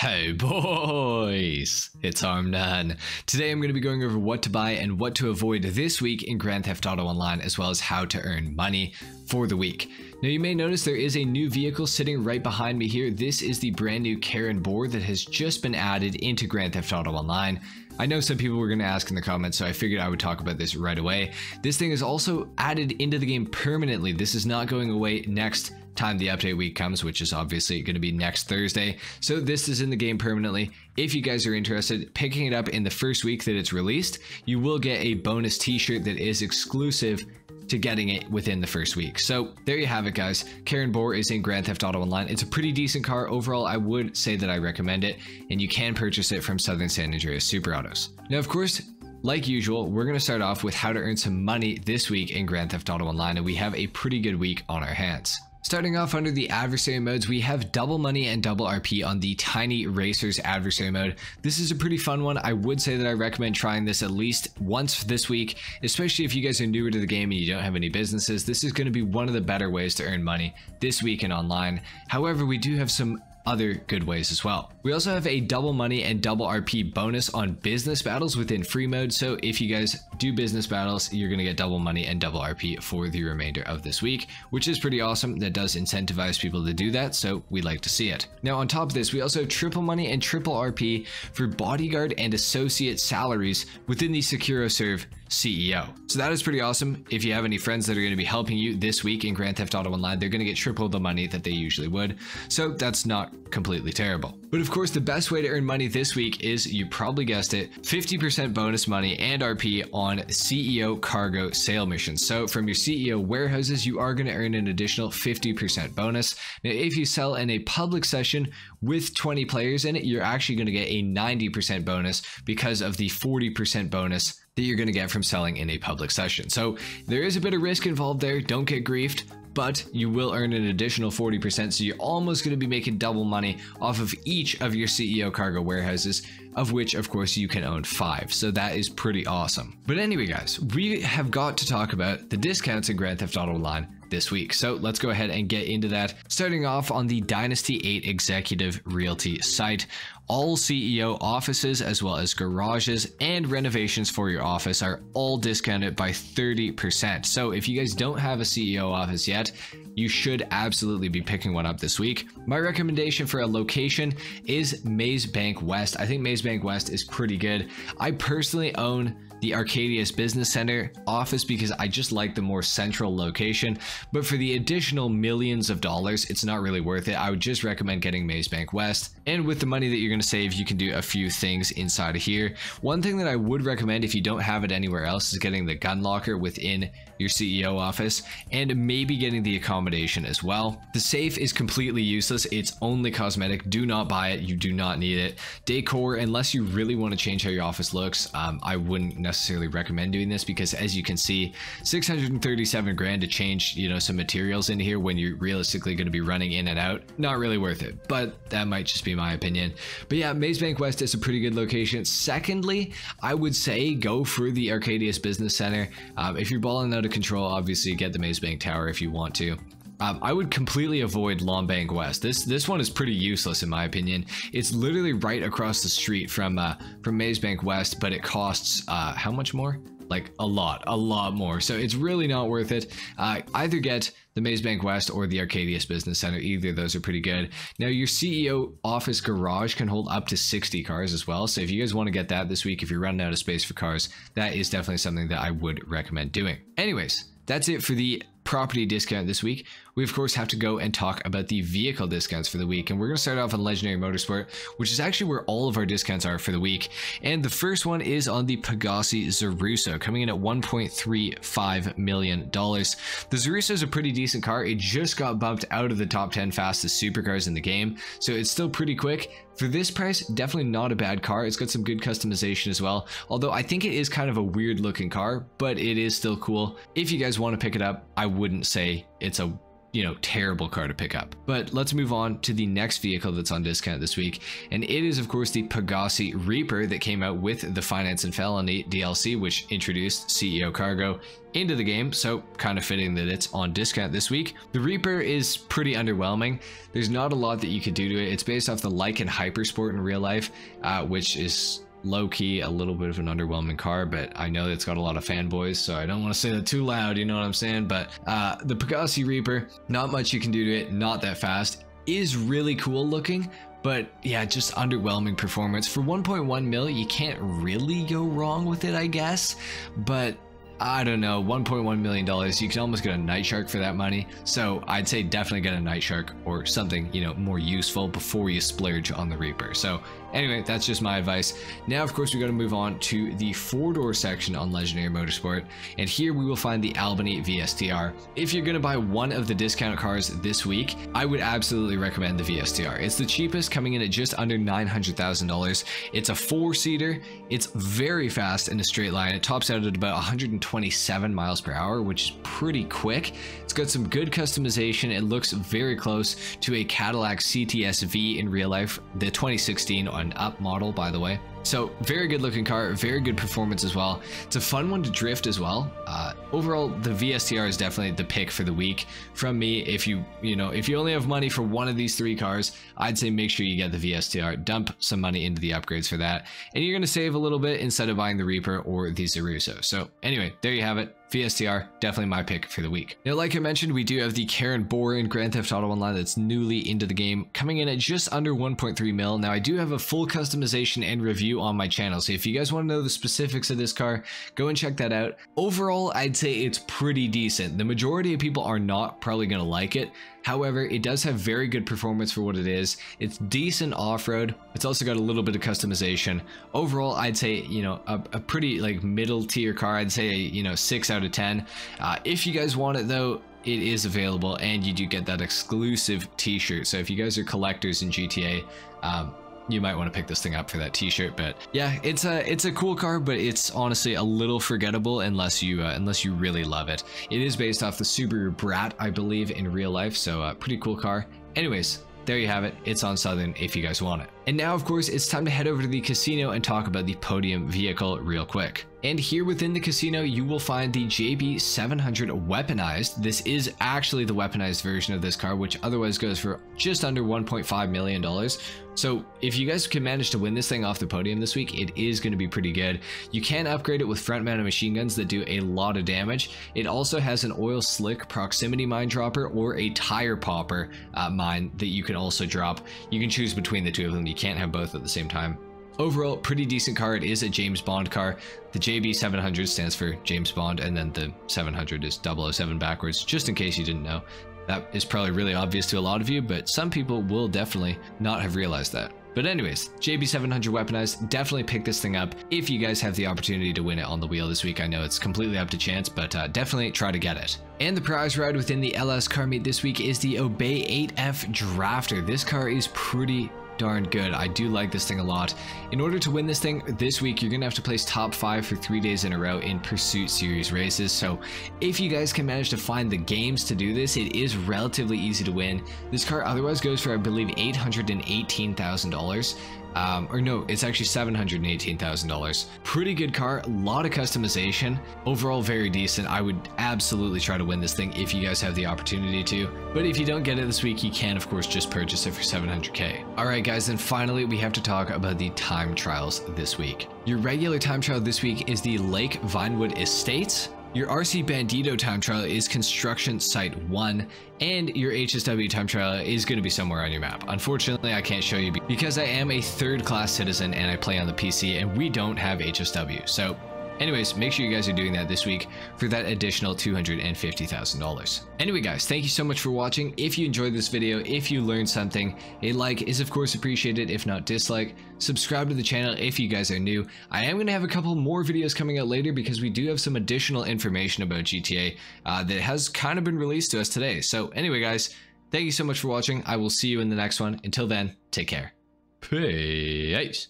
Hey boys, it's HarmNone. Today I'm going to be going over what to buy and what to avoid this week in Grand Theft Auto Online, as well as how to earn money for the week. Now you may notice there is a new vehicle sitting right behind me here. This is the brand new Car Addict that has just been added into Grand Theft Auto Online. I know some people were going to ask in the comments, so I figured I would talk about this right away. This thing is also added into the game permanently. This is not going away next time the update week comes, which is obviously going to be next Thursday. So this is in the game permanently. If you guys are interested, picking it up in the first week that it's released, you will get a bonus t-shirt that is exclusive to getting it within the first week. So there you have it, guys. Car Addict is in Grand Theft Auto Online. It's a pretty decent car. Overall, I would say that I recommend it, and you can purchase it from Southern San Andreas Super Autos. Now, of course, like usual, we're going to start off with how to earn some money this week in Grand Theft Auto Online, and we have a pretty good week on our hands. Starting off under the adversary modes, we have double money and double RP on the Tiny Racers adversary mode. This is a pretty fun one. I would say that I recommend trying this at least once this week, especially if you guys are newer to the game and you don't have any businesses. This is going to be one of the better ways to earn money this week in online. However, we do have some other good ways as well. We also have a double money and double RP bonus on business battles within free mode. So if you guys do business battles, you're going to get double money and double RP for the remainder of this week, which is pretty awesome. That does incentivize people to do that, so we like to see it. Now on top of this, we also have triple money and triple RP for bodyguard and associate salaries within the SecuroServe CEO. So that is pretty awesome. If you have any friends that are going to be helping you this week in Grand Theft Auto Online, they're going to get triple the money that they usually would. So that's not completely terrible. But of course, the best way to earn money this week is, you probably guessed it, 50% bonus money and RP on CEO cargo sale missions. So from your CEO warehouses, you are going to earn an additional 50% bonus. Now, if you sell in a public session with 20 players in it, you're actually going to get a 90% bonus because of the 40% bonus that you're going to get from selling in a public session. So there is a bit of risk involved there. Don't get griefed, but you will earn an additional 40%. So you're almost going to be making double money off of each of your CEO cargo warehouses, of which of course you can own 5. So that is pretty awesome. But anyway, guys, we have got to talk about the discounts in Grand Theft Auto Online this week. So let's go ahead and get into that. Starting off on the Dynasty 8 Executive Realty site, all CEO offices as well as garages and renovations for your office are all discounted by 30%. So if you guys don't have a CEO office yet, you should absolutely be picking one up this week. My recommendation for a location is Maze Bank West. I think Maze Bank West is pretty good. I personally own the Arcadius Business Center office because I just like the more central location, but for the additional millions of dollars, it's not really worth it. I would just recommend getting Maze Bank West, and with the money that you're going to save, you can do a few things inside of here. One thing that I would recommend if you don't have it anywhere else is getting the gun locker within your CEO office, and maybe getting the accommodation as well. The safe is completely useless. It's only cosmetic. Do not buy it. You do not need it. Decor, unless you really want to change how your office looks, I wouldn't necessarily recommend doing this, because as you can see, 637 grand to change, you know, some materials in here when you're realistically going to be running in and out. Not really worth it, but that might just be my opinion. But yeah, Maze Bank West is a pretty good location. Secondly, I would say go for the Arcadius Business Center. If you're balling out of control, obviously get the Maze Bank Tower if you want to. I would completely avoid Long Bank West. This one is pretty useless in my opinion. It's literally right across the street from Maze Bank West, but it costs how much more? Like a lot more. So it's really not worth it. Either get the Maze Bank West or the Arcadius Business Center. Either of those are pretty good. Now your CEO office garage can hold up to 60 cars as well. So if you guys want to get that this week, if you're running out of space for cars, that is definitely something that I would recommend doing. Anyways, that's it for the property discount this week. We of course have to go and talk about the vehicle discounts for the week, and we're going to start off on Legendary Motorsport, which is actually where all of our discounts are for the week. And the first one is on the Pegassi Zaruso, coming in at $1.35 million. The Zaruso is a pretty decent car. It just got bumped out of the top 10 fastest supercars in the game, so it's still pretty quick. For this price, definitely not a bad car. It's got some good customization as well, although I think it is kind of a weird looking car, but it is still cool. If you guys want to pick it up, I wouldn't say it's a you know, terrible car to pick up. But let's move on to the next vehicle that's on discount this week, and it is of course the Pegasi Reaper that came out with the Finance and Felony DLC, which introduced CEO Cargo into the game, so kind of fitting that it's on discount this week. The Reaper is pretty underwhelming. There's not a lot that you could do to it. It's based off the Lykan Hypersport in real life, which is low-key a little bit of an underwhelming car, but I know it's got a lot of fanboys, so I don't want to say that too loud, you know what I'm saying? But the Pegasi Reaper, not much you can do to it, not that fast, is really cool looking, but yeah, just underwhelming performance. For 1.1 mil, you can't really go wrong with it, I guess, but I don't know, $1.1 million, you can almost get a Night Shark for that money. So I'd say definitely get a Night Shark or something, you know, more useful before you splurge on the Reaper. So anyway, that's just my advice. Now, of course, we got to move on to the 4-door section on Legendary Motorsport. And here we will find the Albany VSTR. If you're going to buy one of the discount cars this week, I would absolutely recommend the VSTR. It's the cheapest, coming in at just under $900,000. It's a 4-seater. It's very fast in a straight line. It tops out at about 127 miles per hour, which is pretty quick. It's got some good customization. It looks very close to a Cadillac CTS-V in real life, the 2016 on up model, by the way. So very good looking car, very good performance as well. It's a fun one to drift as well. Overall, the VSTR is definitely the pick for the week from me. If you only have money for one of these 3 cars, I'd say make sure you get the VSTR. Dump some money into the upgrades for that, and you're going to save a little bit instead of buying the Reaper or the Zaruso. So anyway, there you have it. VSTR, definitely my pick for the week. Now, like I mentioned, we do have the Karen Bohr in Grand Theft Auto Online that's newly into the game, coming in at just under 1.3 mil. Now, I do have a full customization and review on my channel, so if you guys want to know the specifics of this car, go and check that out. Overall, I'd say it's pretty decent. The majority of people are not probably going to like it. However, it does have very good performance for what it is. It's decent off-road. It's also got a little bit of customization. Overall, I'd say, you know, a pretty like middle tier car. I'd say, you know, 6 out of 10. If you guys want it though, it is available, and you do get that exclusive t-shirt. So if you guys are collectors in GTA, you might want to pick this thing up for that t-shirt. But yeah, it's a cool car, but it's honestly a little forgettable unless you really love it. It is based off the Subaru Brat, I believe, in real life, so pretty cool car. Anyways, there you have it. It's on Southern if you guys want it. And now, of course, it's time to head over to the casino and talk about the podium vehicle real quick. And here within the casino, you will find the JB700 weaponized. This is actually the weaponized version of this car, which otherwise goes for just under $1.5 million. So if you guys can manage to win this thing off the podium this week, it is going to be pretty good. You can upgrade it with front-mounted machine guns that do a lot of damage. It also has an oil slick proximity mine dropper or a tire popper mine that you can also drop. You can choose between the two of them. You can't have both at the same time. Overall, pretty decent car. It is a James Bond car. The JB700 stands for James Bond, and then the 700 is 007 backwards, just in case you didn't know. That is probably really obvious to a lot of you, but some people will definitely not have realized that. But anyways, JB700 weaponized, definitely pick this thing up if you guys have the opportunity to win it on the wheel this week. I know it's completely up to chance, but definitely try to get it. And the prize ride within the LS car meet this week is the Obey 8F Drafter. This car is pretty darn good. I do like this thing a lot. In order to win this thing this week, you're gonna have to place top 5 for 3 days in a row in Pursuit Series races. So if you guys can manage to find the games to do this, it is relatively easy to win. This car otherwise goes for, I believe, $818,000. Or no, it's actually $718,000. Pretty good car, a lot of customization. Overall, very decent. I would absolutely try to win this thing if you guys have the opportunity to. But if you don't get it this week, you can, of course, just purchase it for $700K. All right, guys, then finally, we have to talk about the time trials this week. Your regular time trial this week is the Lake Vinewood Estates. Your RC Bandito time trial is Construction Site 1, and your HSW time trial is going to be somewhere on your map. Unfortunately, I can't show you because I am a third-class citizen and I play on the PC, and we don't have HSW. So anyways, make sure you guys are doing that this week for that additional $250,000. Anyway, guys, thank you so much for watching. If you enjoyed this video, if you learned something, a like is of course appreciated, if not dislike. Subscribe to the channel if you guys are new. I am going to have a couple more videos coming out later because we do have some additional information about GTA that has kind of been released to us today. So anyway, guys, thank you so much for watching. I will see you in the next one. Until then, take care. Peace.